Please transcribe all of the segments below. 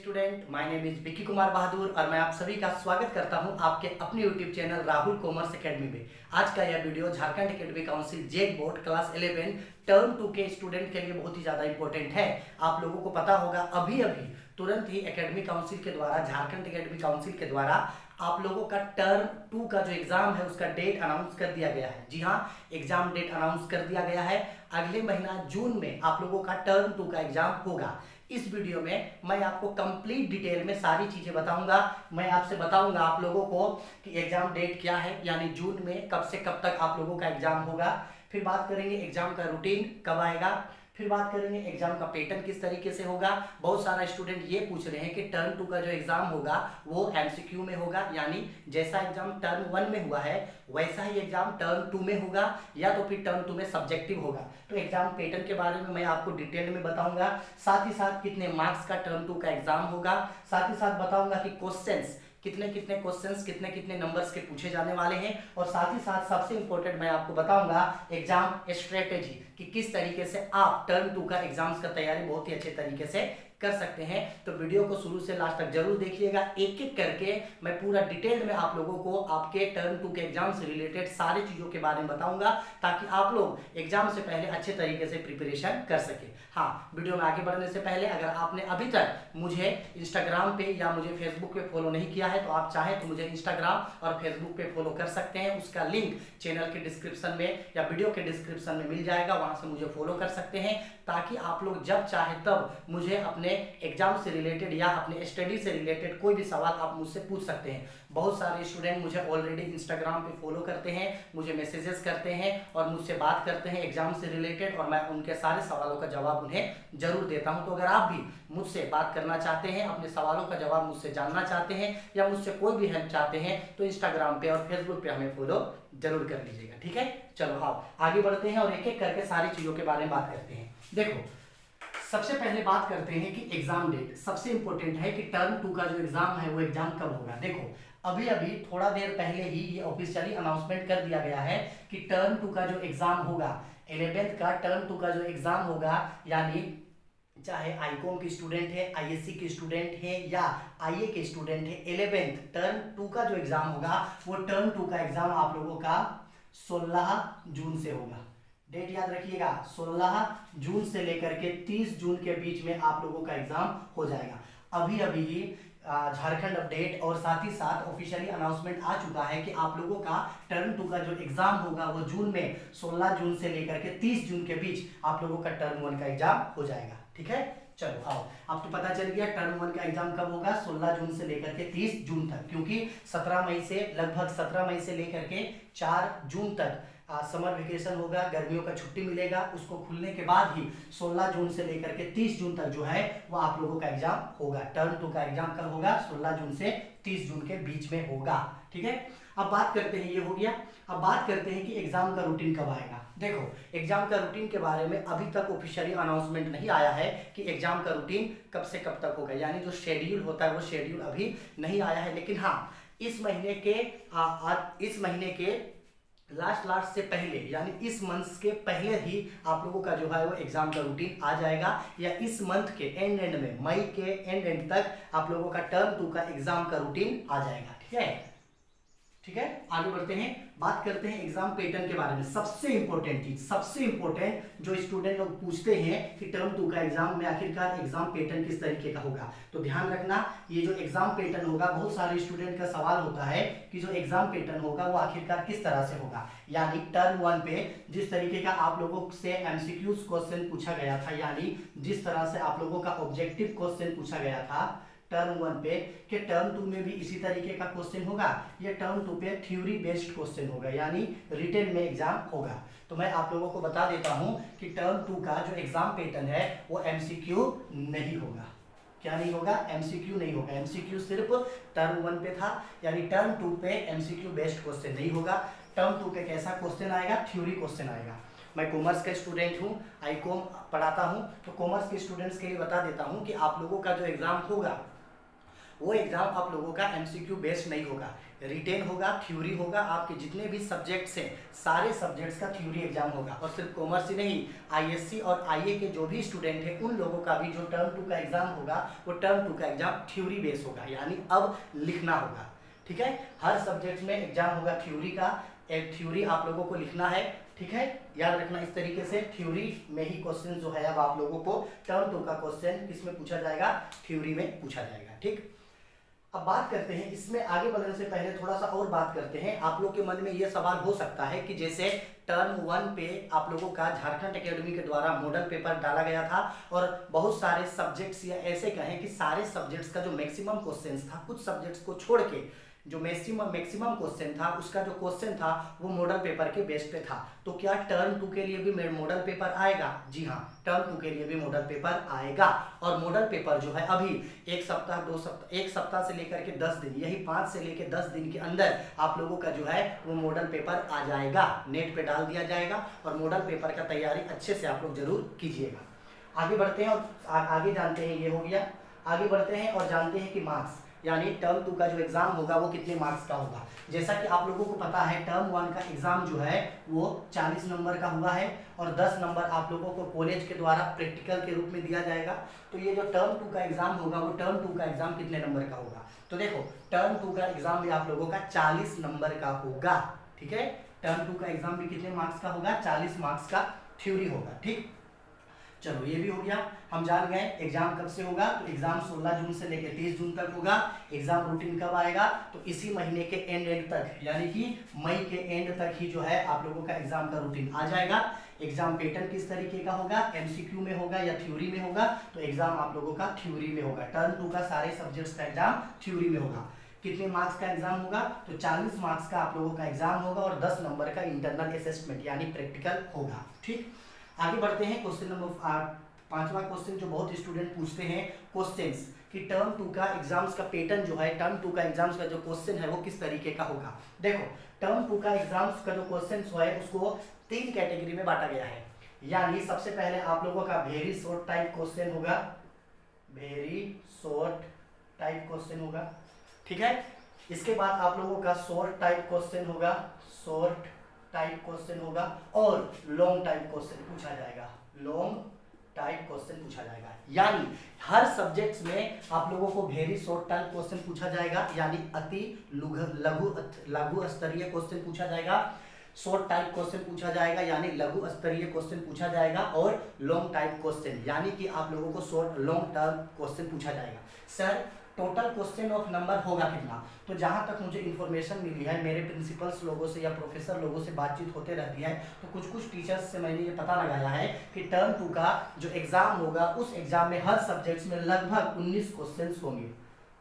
Student, my name is Vicky Kumar Bahadur और मैं आप सभी का स्वागत करता हूं आपके अपने YouTube channel Rahul commerce academy में। आज का यह वीडियो झारखंड एकेडमी काउंसिल जेक बोर्ड क्लास 11 टर्म 2 के स्टूडेंट के लिए बहुत ही ज़्यादा इंपॉर्टेंट है। आप लोगों को पता होगा अभी अभी तुरंत ही एकेडमी काउंसिल के द्वारा, झारखंड एकेडमी काउंसिल के द्वारा आप लोगों का टर्म 2 का जो एग्जाम है उसका डेट अनाउंस कर दिया गया है। जी हाँ, एग्जाम डेट अनाउंस कर दिया गया है। अगले महीना जून में आप लोगों का टर्म 2 का एग्जाम होगा। इस वीडियो में मैं आपको कंप्लीट डिटेल में सारी चीजें बताऊंगा। मैं आपसे बताऊंगा आप लोगों को कि एग्जाम डेट क्या है, यानी जून में कब से कब तक आप लोगों का एग्जाम होगा। फिर बात करेंगे एग्जाम का रूटीन कब आएगा। फिर बात करेंगे एग्जाम का पैटर्न किस तरीके से होगा। बहुत सारा स्टूडेंट ये पूछ रहे हैं कि टर्म 2 का जो एग्जाम होगा वो एमसीक्यू में होगा, यानी जैसा एग्जाम टर्म 1 में हुआ है वैसा ही एग्जाम टर्म 2 में होगा, या तो फिर टर्म 2 में सब्जेक्टिव होगा। तो एग्जाम पैटर्न के बारे में मैं आपको डिटेल में बताऊंगा। साथ ही साथ कितने मार्क्स का टर्म 2 का एग्जाम होगा। साथ ही साथ बताऊंगा कि क्वेश्चंस कितने कितने नंबर्स के पूछे जाने वाले हैं। और साथ ही साथ सबसे इंपॉर्टेंट मैं आपको बताऊंगा एग्जाम स्ट्रेटेजी कि किस तरीके से आप टर्म 2 का एग्जाम्स का तैयारी बहुत ही अच्छे तरीके से कर सकते हैं। तो वीडियो को शुरू से लास्ट तक जरूर देखिएगा। एक एक करके मैं पूरा डिटेल में आप लोगों को आपके टर्म 2 के एग्जाम से रिलेटेड सारी चीजों के बारे में बताऊंगा, ताकि आप लोग एग्जाम से पहले अच्छे तरीके से प्रिपरेशन कर सके। हाँ, वीडियो में आगे बढ़ने से पहले अगर आपने अभी तक मुझे इंस्टाग्राम पे या मुझे फेसबुक पे फॉलो नहीं किया है तो आप चाहें तो मुझे इंस्टाग्राम और फेसबुक पे फॉलो कर सकते हैं। उसका लिंक चैनल के डिस्क्रिप्शन में या वीडियो के डिस्क्रिप्शन में मिल जाएगा, वहां से मुझे फॉलो कर सकते हैं, ताकि आप लोग जब चाहे तब मुझे अपने एग्जाम से रिलेटेड या अपने स्टडी से रिलेटेड कोई भी सवाल आप मुझसे पूछ सकते हैं। बहुत सारे स्टूडेंट मुझे ऑलरेडी इंस्टाग्राम पे फॉलो करते हैं, मुझे मैसेजेस करते हैं और मुझसे बात करते हैं एग्जाम से रिलेटेड, और मैं उनके सारे सवालों का जवाब उन्हें जरूर देता हूं। तो अगर आप भी मुझसे बात करना चाहते हैं, अपने सवालों का जवाब मुझसे जानना चाहते हैं या मुझसे कोई भी हेल्प चाहते हैं, तो इंस्टाग्राम पे और फेसबुक पे हमें फॉलो जरूर कर लीजिएगा। ठीक है, चलो आओ आगे बढ़ते हैं और एक एक करके सारी चीजों के बारे में बात करते हैं। देखो, सबसे पहले बात करते हैं कि एग्जाम डेट सबसे इंपॉर्टेंट है कि टर्म 2 का जो एग्जाम है वो एग्जाम कब होगा। देखो, अभी अभी थोड़ा देर पहले ही ये ऑफिशियली अनाउंसमेंट कर दिया गया है कि टर्म 2 का जो एग्जाम होगा, 11th का टर्म 2 का जो एग्जाम होगा, यानी चाहे आईकॉम के स्टूडेंट है, आईएससी के स्टूडेंट है या आईए के स्टूडेंट है, 11th टर्म 2 का जो एग्जाम होगा वो टर्म 2 का एग्जाम आप लोगों का 16 जून से होगा। डेट याद रखिएगा, 16 जून से लेकर के 30 जून के बीच में आप लोगों का एग्जाम हो जाएगा। अभी अभी झारखंड अपडेट और साथ ही साथ ऑफिशियली अनाउंसमेंट आ चुका है कि आप लोगों का टर्म 2 का जो एग्जाम होगा वो जून में 16 जून से लेकर के 30 जून के बीच आप लोगों का टर्म 1 का एग्जाम हो जाएगा। ठीक है, चलो आओ, अब तो पता चल गया टर्म 1 का एग्जाम कब होगा, 16 जून से लेकर के 30 जून तक, क्योंकि 17 मई से लगभग 17 मई से लेकर के 4 जून तक समर वेकेशन होगा, गर्मियों का छुट्टी मिलेगा। उसको खुलने के बाद ही 16 जून से लेकर के 30 जून तक जो है वो आप लोगों का एग्जाम होगा। टर्म 2 का एग्जाम कब होगा, 16 जून से 30 जून के बीच में होगा। ठीक है, अब बात करते हैं, ये हो गया। अब बात करते हैं कि एग्जाम का रूटीन कब आएगा। देखो, एग्जाम का रूटीन के बारे में अभी तक ऑफिशियली अनाउंसमेंट नहीं आया है कि एग्जाम का रूटीन कब से कब तक होगा, यानी जो शेड्यूल होता है वो शेड्यूल अभी नहीं आया है। लेकिन हाँ, इस महीने के लास्ट से पहले, यानी इस मंथ के पहले ही आप लोगों का जो है वो एग्जाम का रूटीन आ जाएगा, या इस मंथ के एंड में, मई के एंड तक आप लोगों का टर्म 2 का एग्जाम का रूटीन आ जाएगा। ठीक है, ठीक है, आगे बढ़ते हैं, बात करते हैं एग्जाम पैटर्न के बारे में। सबसे इंपॉर्टेंट चीज, सबसे इंपॉर्टेंट जो स्टूडेंट लोग पूछते हैं कि टर्म 2 का एग्जाम में आखिरकार एग्जाम पैटर्न किस तरीके का होगा, तो ध्यान रखना, ये जो एग्जाम पैटर्न होगा, बहुत सारे स्टूडेंट का सवाल होता है कि जो एग्जाम पैटर्न होगा वो आखिरकार किस तरह से होगा। यानी टर्म 1 पे जिस तरीके का आप लोगों से एमसीक्यूज क्वेश्चन पूछा गया था, यानी जिस तरह से आप लोगों का ऑब्जेक्टिव क्वेश्चन पूछा गया था टर्म 1 पे, कि टर्म 2 में भी इसी तरीके का क्वेश्चन होगा। ये टर्म 2 पे थ्योरी बेस्ड क्वेश्चन होगा, यानी रिटन में एग्जाम होगा। तो मैं आप लोगों को बता देता हूं कि टर्म 2 का जो एग्जाम पैटर्न है वो एमसीक्यू नहीं होगा। क्या नहीं होगा, एमसीक्यू नहीं होगा। एमसीक्यू सिर्फ टर्म 1 पे था, यानी टर्म 2 पे एमसीक्यू बेस्ड क्वेश्चन नहीं होगा। टर्म 2 पे कैसा क्वेश्चन आएगा, थ्योरी क्वेश्चन आएगा। मैं कॉमर्स का स्टूडेंट हूँ, आईकॉम पढ़ाता हूँ, तो कॉमर्स के स्टूडेंट्स के लिए बता देता हूँ कि आप लोगों का जो एग्जाम होगा वो एग्जाम आप लोगों का एमसीक्यू बेस्ड नहीं होगा, रिटेन होगा, थ्योरी होगा, आपके जितने भी सब्जेक्ट्स हैं सारे सब्जेक्ट्स का थ्योरी एग्जाम होगा। और सिर्फ कॉमर्स ही नहीं, आईएससी और आईए के जो भी स्टूडेंट हैं उन लोगों का भी जो टर्म 2 का एग्जाम होगा वो टर्म 2 का एग्जाम थ्योरी बेस्ड होगा, यानी अब लिखना होगा। ठीक है, हर सब्जेक्ट में एग्जाम होगा थ्योरी का, एक थ्योरी आप लोगों को लिखना है। ठीक है, याद रखना इस तरीके से थ्योरी में ही क्वेश्चन जो है अब आप लोगों को टर्म 2 का क्वेश्चन किसमें पूछा जाएगा, थ्योरी में पूछा जाएगा। ठीक, अब बात करते हैं, इसमें आगे बढ़ने से पहले थोड़ा सा और बात करते हैं। आप लोग के मन में ये सवाल हो सकता है कि जैसे टर्म 1 पे आप लोगों का झारखंड एकेडमी के द्वारा मॉडल पेपर डाला गया था और बहुत सारे सब्जेक्ट्स या ऐसे कहें कि सारे सब्जेक्ट्स का जो मैक्सिमम क्वेश्चंस था, कुछ सब्जेक्ट्स को छोड़ के जो मैक्सिमम क्वेश्चन था उसका जो क्वेश्चन था वो मॉडल पेपर के बेस पे था। तो क्या टर्म 2 के लिए भी मॉडल पेपर आएगा? जी हाँ, टर्म 2 के लिए भी मॉडल पेपर आएगा। और मॉडल पेपर जो है अभी एक सप्ताह 2 सप्ताह, एक सप्ताह से लेकर के 10 दिन, यही 5 से लेकर 10 दिन के अंदर आप लोगों का जो है वो मॉडल पेपर आ जाएगा, नेट पे डाल दिया जाएगा। और मॉडल पेपर का तैयारी अच्छे से आप लोग जरूर कीजिएगा। आगे बढ़ते हैं और आगे जानते हैं, ये हो गया। आगे बढ़ते हैं और जानते हैं कि मार्क्स, यानी टर्म 2 का जो एग्जाम होगा वो कितने मार्क्स का होगा। जैसा कि आप लोगों को पता है टर्म 1 का एग्जाम जो है वो 40 नंबर का हुआ है और 10 नंबर आप लोगों को कॉलेज के द्वारा प्रैक्टिकल के रूप में दिया जाएगा। तो ये जो टर्म 2 का एग्जाम होगा वो टर्म 2 का एग्जाम कितने नंबर का होगा? तो देखो, टर्म 2 का एग्जाम भी आप लोगों का 40 नंबर का होगा। ठीक है, टर्म 2 का एग्जाम भी कितने मार्क्स का होगा? 40 मार्क्स का थ्योरी होगा। ठीक, चलो ये भी हो गया। हम जान गए एग्जाम कब से होगा, तो एग्जाम 16 जून से लेकर 30 जून तक होगा। एग्जाम रूटीन कब आएगा? तो इसी महीने के एंड तक, यानी कि मई के एंड तक ही जो है आप लोगों का एग्जाम का रूटीन आ जाएगा। एग्जाम पैटर्न किस तरीके का होगा, एमसीक्यू में होगा या थ्योरी में होगा? तो एग्जाम आप लोगों का थ्योरी में होगा। टर्म 2 का सारे सब्जेक्ट्स का एग्जाम थ्योरी में होगा। कितने मार्क्स का एग्जाम होगा? तो 40 मार्क्स का आप लोगों का एग्जाम होगा और 10 नंबर का इंटरनल असेसमेंट यानी प्रैक्टिकल होगा। ठीक, आगे बढ़ते हैं। क्वेश्चन नंबर 5वां क्वेश्चन जो बहुत स्टूडेंट पूछते हैं क्वेश्चंस कि टर्म 2 का एग्जाम्स का पैटर्न जो है, टर्म 2 का एग्जाम्स का जो क्वेश्चन है वो किस तरीके का होगा। देखो, टर्म 2 का एग्जाम्स का जो क्वेश्चन है उसको 3 कैटेगरी में बांटा गया है। यानी सबसे पहले आप लोगों का वेरी शॉर्ट टाइप क्वेश्चन होगा, वेरी शॉर्ट टाइप क्वेश्चन होगा। ठीक है, इसके बाद आप लोगों का शॉर्ट टाइप क्वेश्चन होगा, शॉर्ट टाइप क्वेश्चन होगा और लॉन्ग टाइप क्वेश्चन पूछा जाएगा, लॉन्ग टाइप क्वेश्चन पूछा जाएगा। यानी हर सब्जेक्ट्स में आप लोगों को वेरी शॉर्ट टाइप क्वेश्चन पूछा जाएगा, यानी अति लघु स्तरीय क्वेश्चन पूछा जाएगा। शॉर्ट टाइप क्वेश्चन पूछा जाएगा यानी लघु स्तरीय क्वेश्चन पूछा जाएगा। और लॉन्ग टाइप क्वेश्चन यानी कि आप लोगों को शॉर्ट लॉन्ग टर्म क्वेश्चन पूछा जाएगा। Sir total question of number होगा कितना? तो जहां तक मुझे इन्फॉर्मेशन मिली है, मेरे प्रिंसिपल्स लोगों से या प्रोफेसर लोगों से बातचीत होते रहती है, तो कुछ टीचर्स से मैंने ये पता लगाया है कि टर्म 2 का जो एग्जाम होगा उस एग्जाम में हर सब्जेक्ट्स में लगभग 19 क्वेश्चन होंगे।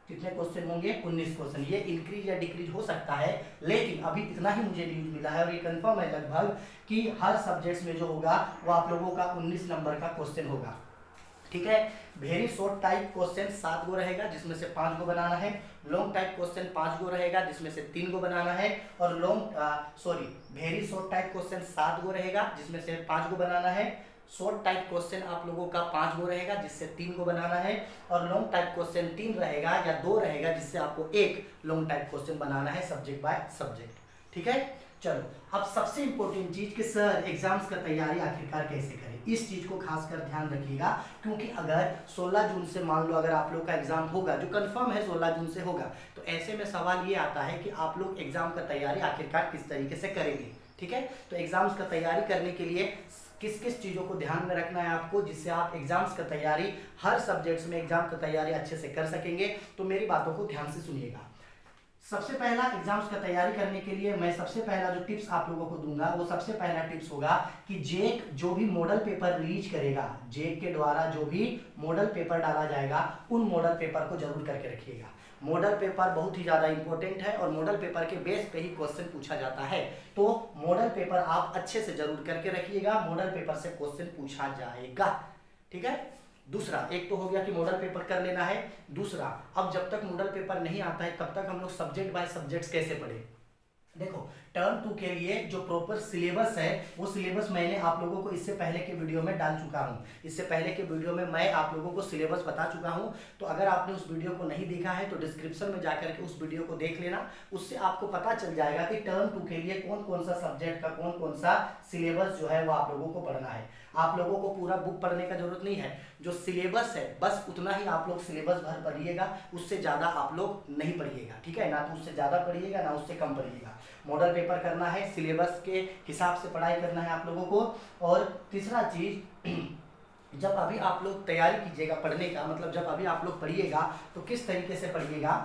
कितने क्वेश्चन होंगे? 19 क्वेश्चन। ये इंक्रीज या डिक्रीज हो सकता है, लेकिन अभी इतना ही मुझे न्यूज मिला है और ये कंफर्म है लगभग कि हर सब्जेक्ट्स में जो होगा वो आप लोगों का 19 नंबर का क्वेश्चन होगा। ठीक है, वेरी शॉर्ट टाइप क्वेश्चन 7 गो रहेगा जिसमें से 5 गो बनाना है। लॉन्ग टाइप क्वेश्चन 5 गो रहेगा जिसमें से 3 गो बनाना है। और वेरी शॉर्ट टाइप क्वेश्चन 7 गो रहेगा जिसमें से 5 गो बनाना है। शॉर्ट टाइप क्वेश्चन आप लोगों का 5 गो रहेगा जिससे 3 गो बनाना है। और लॉन्ग टाइप क्वेश्चन 3 रहेगा या 2 रहेगा जिससे आपको एक लॉन्ग टाइप क्वेश्चन बनाना है सब्जेक्ट बाय सब्जेक्ट। ठीक है, चलो अब सबसे इंपॉर्टेंट चीज कि सर एग्जाम्स का तैयारी आखिरकार कैसे करें, इस चीज को खासकर ध्यान रखिएगा। क्योंकि अगर 16 जून से मान लो अगर आप लोग का एग्जाम होगा, जो कंफर्म है 16 जून से होगा, तो ऐसे में सवाल ये आता है कि आप लोग एग्जाम का तैयारी आखिरकार किस तरीके से करेंगे। ठीक है, तो एग्जाम्स का तैयारी करने के लिए किस किस चीज़ों को ध्यान में रखना है आपको, जिससे आप एग्जाम्स का तैयारी हर सब्जेक्ट्स में एग्जाम का तैयारी अच्छे से कर सकेंगे। तो मेरी बातों को ध्यान से सुनिएगा। सबसे पहला एग्जाम्स का तैयारी करने के लिए मैं सबसे पहला जो टिप्स आप लोगों को दूंगा वो सबसे पहला टिप्स होगा कि जेक जो भी मॉडल पेपर रिलीज करेगा, जेक के द्वारा जो भी मॉडल पेपर डाला जाएगा उन मॉडल पेपर को जरूर करके रखिएगा। मॉडल पेपर बहुत ही ज़्यादा इंपॉर्टेंट है और मॉडल पेपर के बेस पे ही क्वेश्चन पूछा जाता है। तो मॉडल पेपर आप अच्छे से जरूर करके रखिएगा, मॉडल पेपर से क्वेश्चन पूछा जाएगा। ठीक है, दूसरा एक तो हो गया कि मॉडल पेपर कर लेना है। दूसरा, अब जब तक मॉडल पेपर नहीं आता है तब तक हम लोग सब्जेक्ट बाय सब्जेक्ट्स कैसे पढ़े, देखो, टर्म 2 के लिए जो प्रॉपर सिलेबस है वो सिलेबस मैंने आप लोगों को इससे पहले के वीडियो में डाल चुका हूँ। इससे पहले के वीडियो में मैं आप लोगों को सिलेबस बता चुका हूँ। तो अगर आपने उस वीडियो को नहीं देखा है तो डिस्क्रिप्शन में जाकर के उस वीडियो को देख लेना। उससे आपको पता चल जाएगा कि टर्म 2 के लिए कौन कौन सा सब्जेक्ट का कौन कौन सा सिलेबस जो है वो आप लोगों को पढ़ना है। आप लोगों को पूरा बुक पढ़ने का जरूरत नहीं है। जो सिलेबस है बस उतना ही आप लोग सिलेबस भर पढ़िएगा, उससे ज़्यादा आप लोग नहीं पढ़िएगा, ठीक है ना। तो उससे ज़्यादा पढ़िएगा ना उससे कम पढ़िएगा। मॉडल पेपर करना है, सिलेबस के हिसाब से पढ़ाई करना है आप लोगों को। और तीसरा चीज़, जब अभी आप लोग तैयारी कीजिएगा पढ़ने का, मतलब जब अभी आप लोग पढ़िएगा तो किस तरीके से पढ़िएगा।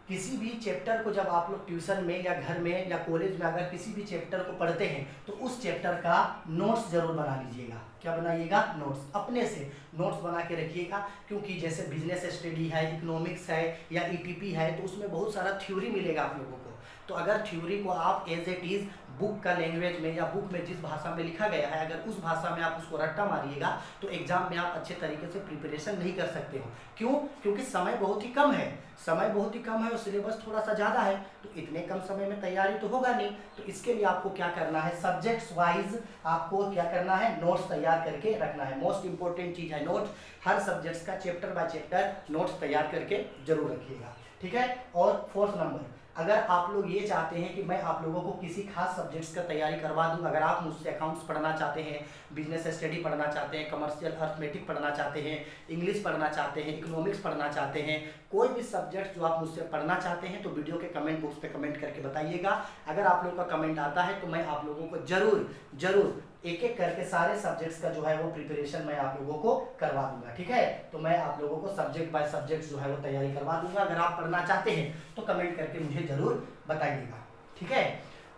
किसी भी चैप्टर को जब आप लोग ट्यूशन में या घर में या कॉलेज में अगर किसी भी चैप्टर को पढ़ते हैं तो उस चैप्टर का नोट्स जरूर बना लीजिएगा। क्या बनाइएगा? नोट्स। अपने से नोट्स बना के रखिएगा, क्योंकि जैसे बिजनेस स्टडी है, इकोनॉमिक्स है या ईटीपी है तो उसमें बहुत सारा थ्योरी मिलेगा आप लोगों को। तो अगर थ्योरी को आप एज इट इज़ बुक का लैंग्वेज में या बुक में जिस भाषा में लिखा गया है अगर उस भाषा में आप उसको रट्टा मारिएगा तो एग्जाम में आप अच्छे तरीके से प्रिपरेशन नहीं कर सकते हो। क्यों? क्योंकि समय बहुत ही कम है, समय बहुत ही कम है और सिलेबस थोड़ा सा ज़्यादा है। तो इतने कम समय में तैयारी तो होगा नहीं। तो इसके लिए आपको क्या करना है, सब्जेक्ट्स वाइज आपको क्या करना है, नोट्स तैयार करके रखना है। मोस्ट इंपॉर्टेंट चीज़ है नोट। हर सब्जेक्ट्स का चैप्टर बाय चैप्टर नोट्स तैयार करके जरूर रखिएगा, ठीक है। और फोर्थ नंबर, अगर आप लोग ये चाहते हैं कि मैं आप लोगों को किसी खास सब्जेक्ट्स का तैयारी करवा दूं, अगर आप मुझसे अकाउंट्स पढ़ना चाहते हैं, बिजनेस स्टडी पढ़ना चाहते हैं, कमर्शियल अर्थमेटिक पढ़ना चाहते हैं, इंग्लिश पढ़ना चाहते हैं, इकोनॉमिक्स पढ़ना चाहते हैं, कोई भी सब्जेक्ट जो आप मुझसे पढ़ना चाहते हैं तो वीडियो के कमेंट बॉक्स पे कमेंट करके बताइएगा। अगर आप लोगों का कमेंट आता है तो मैं आप लोगों को जरूर एक एक करके सारे सब्जेक्ट्स का जो है वो प्रिपरेशन मैं आप लोगों को करवा दूंगा, ठीक है। तो मैं आप लोगों को सब्जेक्ट बाय सब्जेक्ट जो है वो तैयारी करवा दूंगा। अगर आप पढ़ना चाहते हैं तो कमेंट करके मुझे जरूर बताइएगा, ठीक है।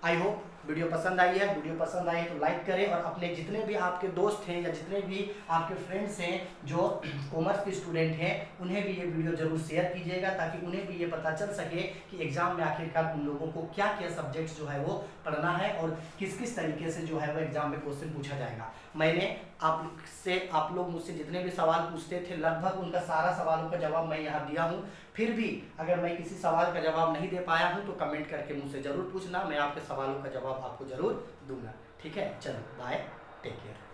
आई होप वीडियो पसंद आई है। वीडियो पसंद आई है तो लाइक करें और अपने जितने भी आपके दोस्त हैं या जितने भी आपके फ्रेंड्स हैं जो कॉमर्स के स्टूडेंट हैं उन्हें भी ये वीडियो जरूर शेयर कीजिएगा, ताकि उन्हें भी ये पता चल सके कि एग्जाम में आखिरकार उन लोगों को क्या क्या सब्जेक्ट्स जो है वो पढ़ना है और किस किस तरीके से जो है वो एग्जाम में क्वेश्चन पूछा जाएगा। मैंने आप लोग मुझसे जितने भी सवाल पूछते थे लगभग उनका सारा सवालों का जवाब मैं यहाँ दिया हूँ। फिर भी अगर मैं किसी सवाल का जवाब नहीं दे पाया हूँ तो कमेंट करके मुझसे ज़रूर पूछना, मैं आपके सवालों का जवाब आपको ज़रूर दूंगा, ठीक है। चलो बाय, टेक केयर।